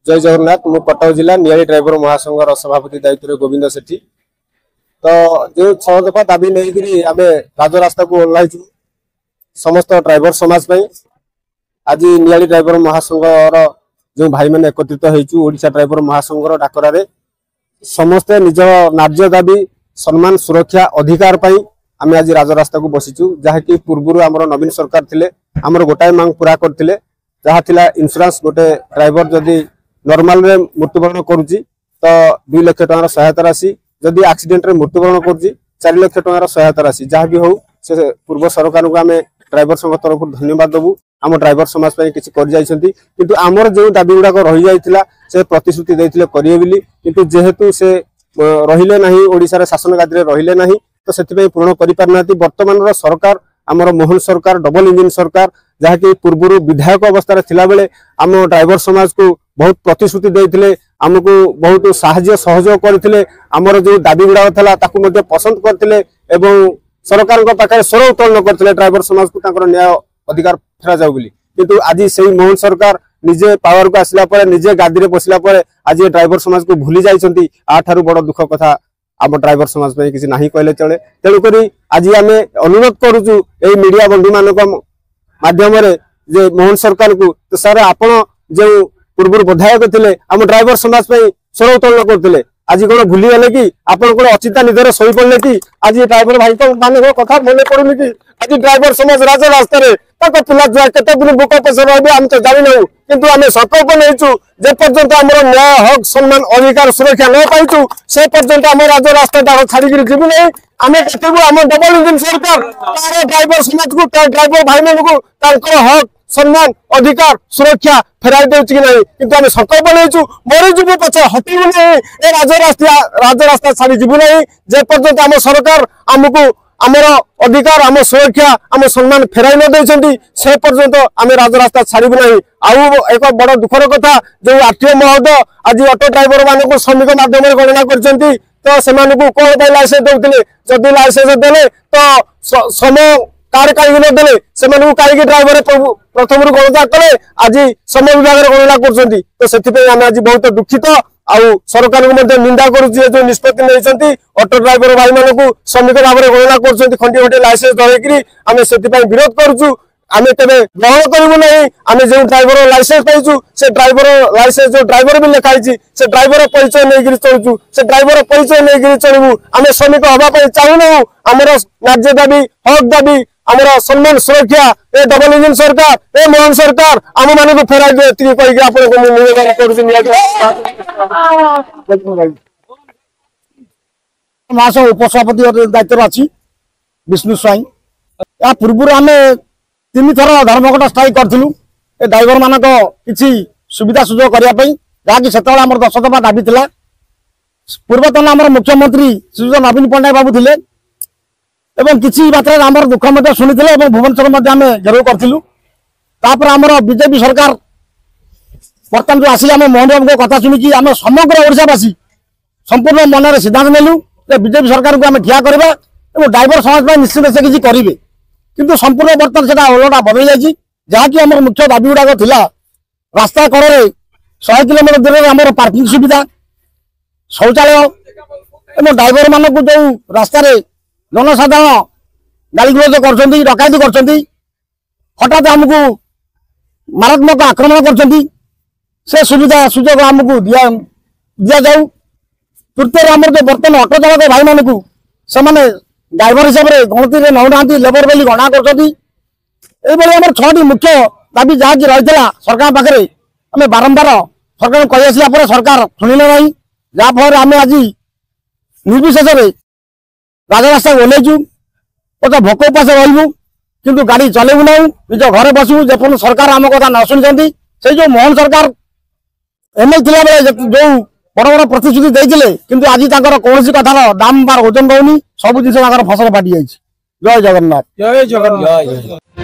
जय जगन्नाथ। मु कटक जिला नियाली ड्राइवर महासंघर सभापति दायित्व गोविंद सेठी। तो जो 6 दफा दाबी नहीं आम राजरास्ता को ओह्लू समस्त ड्राइवर समाज आज नियाली ड्राइवर महासंघर जो भाई मैंने एकत्रित होइछू ड्राइवर महासंघर डाकरारे समस्ते निज न्याय दाबी सम्मान सुरक्षा अधिकार पाई आम आज राजरास्ता को बसीचु जहाँकि पूर्व आमर नवीन सरकार थिले आमर गोटाए मांग पूरा करथिले जहाँ थिला इंश्योरेंस गोटे ड्राइवर जदि नॉर्मल रे मृत्युवरण करुची तो 2 लाख टंकार सहायता राशि जदि एक्सीडेंट रे मृत्युवरण करुची 4 लाख टंकार सहायता राशि जहाँ भी हो से पूर्व सरकार को आम ड्राइवर संघ तरफ धन्यवाद देबू आम ड्राइवर समाज किसी कर जाइछंती किंतु आमर जो दाबी गुड़ाक रही जाइथिला से प्रतिश्रुति देथिले करिए बिली किंतु जेहेतु से रहिले नाही ओडिसा रे शासन गादी रहिले नाही तो सेतिपई पूर्ण करि पारनाती वर्तमान सरकार आमर मोहन सरकार डबल इंजिन सरकार जहाँकि पूर्व विधायक अवस्था थिला बेले आम ड्राइवर समाज को बहुत प्रतिश्रुति देथिले आमको बहुत साहाय्य सहयोग करथिले आमर जो दाबी गुड़ा था ताकू मध्ये पसंद करथिले एवं सरकार को पाखे स्वर उत्तोलन करथिले ड्राइवर समाज को ताकर न्याय अधिकार फेरा जाऊ बोली किंतु आज से मोहन सरकार निजे पावर को आसला पर निजे गादी रे बसला पर आज ड्राइवर समाज को भूली जाइछंती आठारु बड़ दुख कथा आम ड्राइवर समाज में किसी नहीं कहले चले तेणुक आज आम अनुरोध करुचु ए मीडिया बंधु मानक माध्यम जे मोहन सरकार को तो सर आपण जो पूर्व विधायक थे आम ड्राइवर समाज स्वर उत्तोलन करते आज कौन भूली गले कि आपण कौन अचिंता निधर शोई पड़े कि आज ड्राइवर भाई मान कथा मन पड़ुनि कि आज ड्राइवर समाज राजरास्ता पिला जुआ केते दिन बुक पैसा रही आम तो जानी ना किंतु आम संकल्प नहीं जे पर्यंत आम न्याय हक सम्मान अधिकार सुरक्षा न पाइचु से पर्यंत आम राजरास्ता छाड़ी जीवु नहीं आम कहू आम डबल इंजिन सरकार तार ड्राइवर समाज को ड्राइवर भाई मान को हक सम्मान अधिकार सुरक्षा फेराई देउछि कि नहीं किंतु आम संकल्प नहीं मरीजु पचे हटिबु नहीं राजरास्ता छाड़ी जीवु नहीं जे पर्यंत आम सरकार आमको आमर अधिकार आम सुरक्षा आम सम्मान फेराई न देइछंती से पर्यंत आम राजरास्ता छाड़बू नहीं आउ एक बड़ दुखर कथा जो आरटीओ महोदय आज ऑटो ड्राइवर मान श्रमिक माध्यम गणना करछंती तो से कौन पाई लाइसेंस दौले जदि लाइसेंस देले तो सम कार कहीं नदेले से कहीं ड्राइवर प्रथम गणना कले आज समय विभाग गणना कर तो से आज बहुत दुखित आउ सरकार को निंदा करुच्ची निष्पत्ति नहीं ऑटो ड्राइवर भाई मान श्रमिक भाव में गणना कर खंडी खंडी लाइसेंस धरिकी आम से विरोध करुचु आम तेज ग्रहण करूँ नहीं आम जो ड्राइवर लाइसेंस पाइचु से ड्राइवर लाइसेंस जो ड्राइवर भी लिखाई से ड्राइवर परिचय नहीं चलुचु से ड्राइवर परिचय नहीं चलू आम श्रमिक हाँपाई चाहूना आमर न्याय दाबी हक दाबी आमर सम्मान सुरक्षा ए डबल इंजिन सरकार ए मोहन सरकार आम मान फेराई दिए कहीकि महासंघ उपसभापति दायित्व अच्छी विष्णु स्वाई या पूर्व आम 3 थर धर्मघट स्ट्राइक करूँ ए ड्राइवर मान कि सुविधा सुजोग करने जहाँकि से 10 दफा दाबी था पूर्वतन आम मुख्यमंत्री श्री नवीन पट्टनायक बाबू थे एवं किसी मात्रा आम दुख शुणी भुवनेश्वर आम घेराव करूँ आमर बीजेपी सरकार बर्तमान जो आसिले आम मोहन बाबू कथा शुणिकी आम समग्र ओडिशावासी संपूर्ण मन में सिद्धांत नेलु बीजेपी सरकार को आम ठिया करवा और ड्राइवर समाज निश्चित से किसी करेंगे किंतु संपूर्ण बर्तमान से ओलटा बदल जाए जहाँकि आम मुख्य दाबी गुड़ाक था रास्ता कड़े 100 किलोमीटर दूर में आम पार्किंग सुविधा शौचालय और ड्राइवर मान को जो रास्तार जनसाधारण गाड़ी गुलज कर डकायती कर हठात आमको मारात्मक आक्रमण कर सुविधा सुजोग आमको दि जाऊ तृतीय आम जो बर्तमान ऑटो चालक भाई मान को ड्राइवर हिसाब से गणति नौना लेबर बोली गणना कर 6टी मुख्य दाबी जहाँकि रही सरकार पाखे आम बारंबार सरकार कही आसला सरकार शुणिले ना जहाँफल आम आज निर्विशेष राजरास्ता ओह्लैचु पचा भोक उपास रही किंतु गाड़ी चलेबू ना निज घर बसबू जेपर्यंत सरकार आम कथा न शुणी से जो मोहन सरकार एमएल थिला बेले जो बड़ बड़ प्रतिश्रुति देते किंतु आज कौन कथार दाम बार ओजन रोनी सब जिन फसल फाटी जाए। जय जगन्नाथ। जय जगन्नाथ।